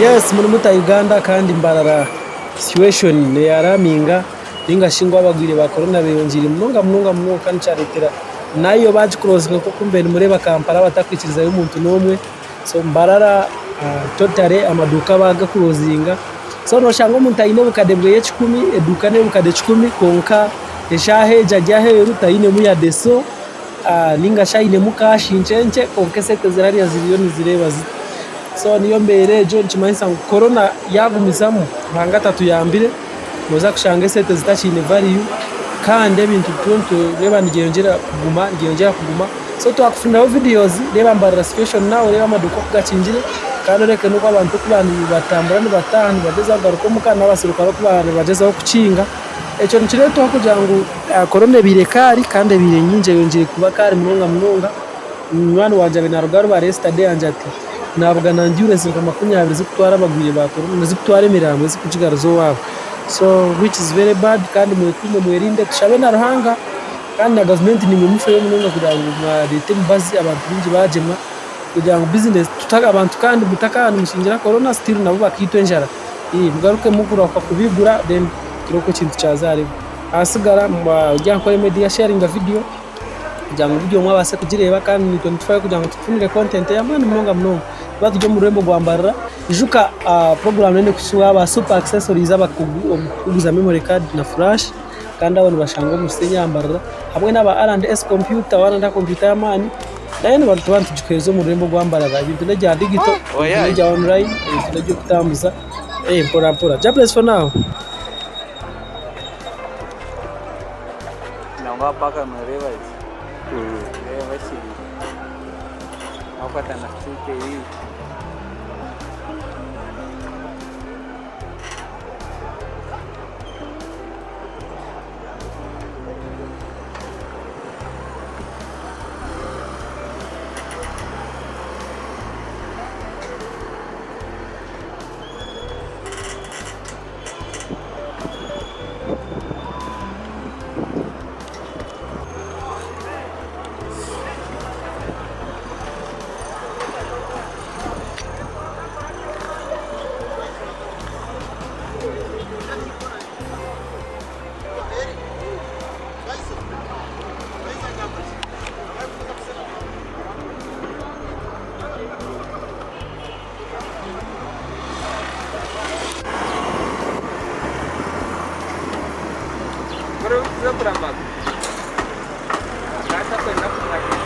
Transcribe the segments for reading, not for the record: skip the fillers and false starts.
Yes, muri muta Uganda kandi mbarara situation ne yaraminga ingashingwa abagwire ba corona beyongera munonga kandi cyaretera nayo baje crossing ko kumbere mureba Kampala batakwikiriza y'umuntu nomwe so mbarara totally amaduka baga closinga so no shanga umuntu ayine bukadebwe ye 10 eduka ne bukade 10 konka eshahe jajyahe rutayine mu ya deso ninga shayine mukashincenke konke sete zirari ziliyoni zireba so niyo mbere John Chimanisa corona yagumizamo banga 3 yambire muza kushanga sete zitachine value kandi ebintu tuntu reba ngiyongera kuguma so twakufunda videos reba mbarara situation nawe reba amaduka kugacinjire kandi reke nuko abantu kubandi batambura ni batanu bageza garuko mukana basirukara kubana bagezaho kucinga eco ncire to kugira ngo corona birekari kandi bire nyinje yongere kuba kari munonga mwana wanje benarugaro ba yesterday anje ati nabwo nanjure zinga 20 zikutwara abagwire ba corona zikutwara imirambo zikujigara zo wabo so which is very bad kandi mwirinde tushabe na ruhanga kandi na government ni mumufe yo munonga kugira ngo leta mbazi abantu bingi bajemwa kugira ngo business tutaga abantu kandi mutakana mushingira corona still nabo bakitwenjara mugaruke mugura kubigura then kiroko kintu cyazare asigara ujya ko media sharing video kugira ngo video mwabase kugireba kandi ni 25 kugira ngo tufunire content ya mwana munonga batujye mu rembo gwambarira ijuka program nene kusuwa ba super accessories abakuguza memory card na flash kandi abantu bashanga musenya ambarira hamwe n'aba R&S computer waranda computer yamani nayo abantu tujikezo mu rembo gwambarira ibintu n'ajya digital n'ajya online ibintu n'ajya kutambuza pora just place for now nangwa paka mrewa si hapa tena tuke hii berapa? Rasa pernah lagi.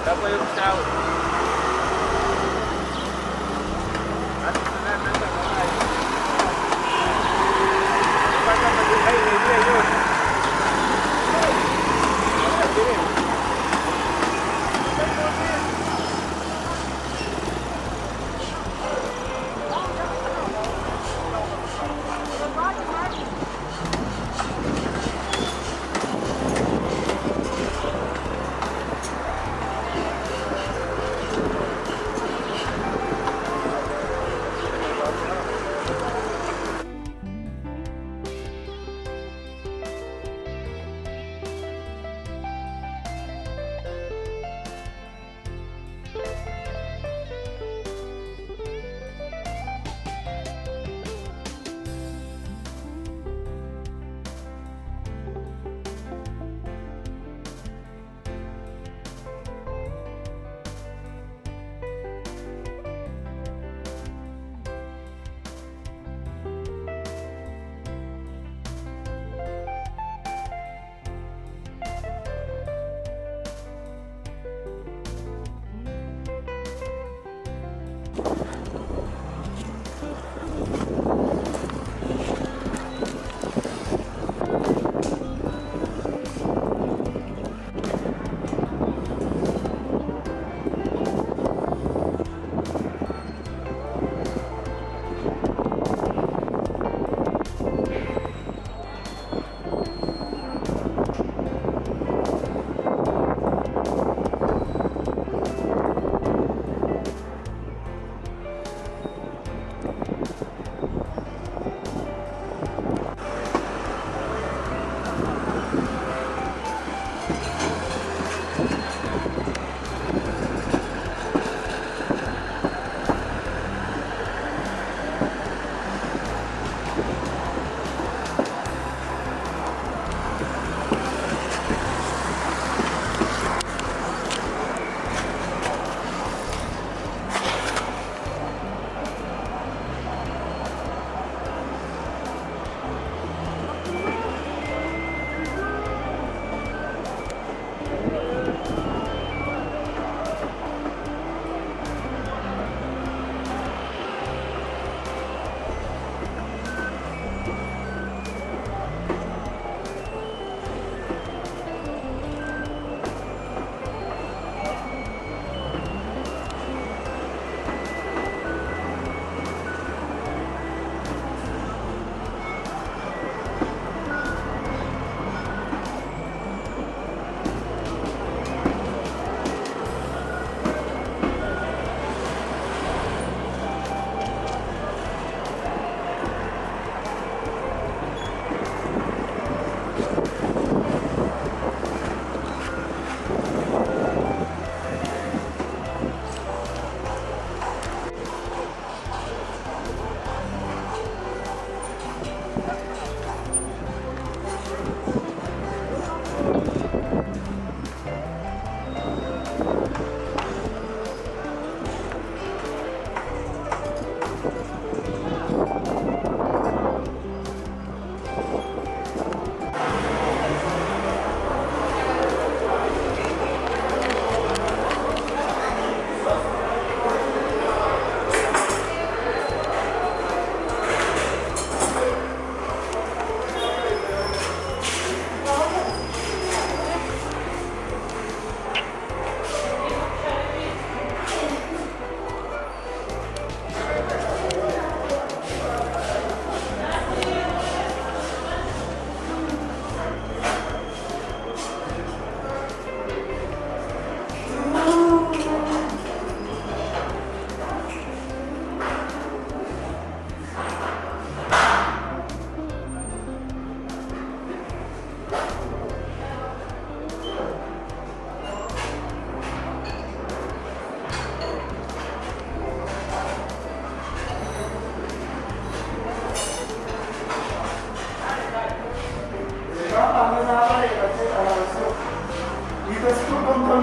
Berapa yang tahu?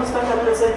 mstaka pesa hii.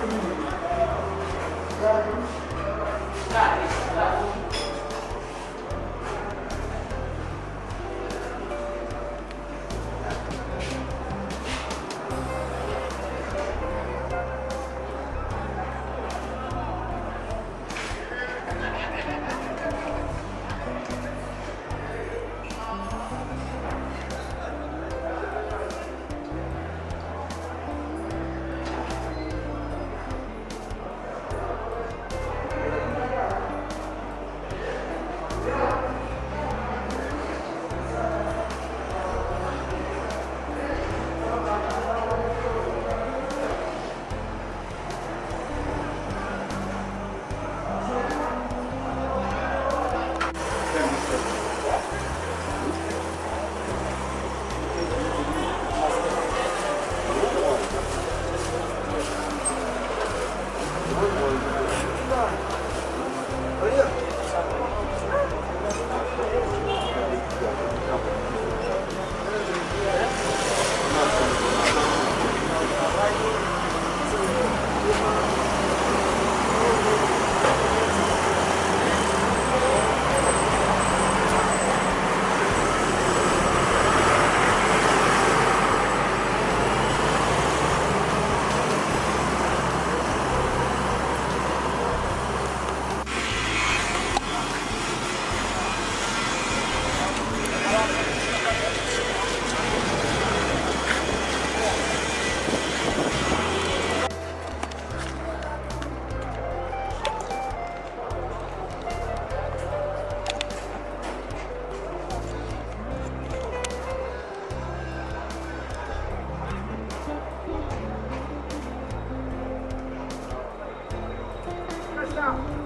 Stop.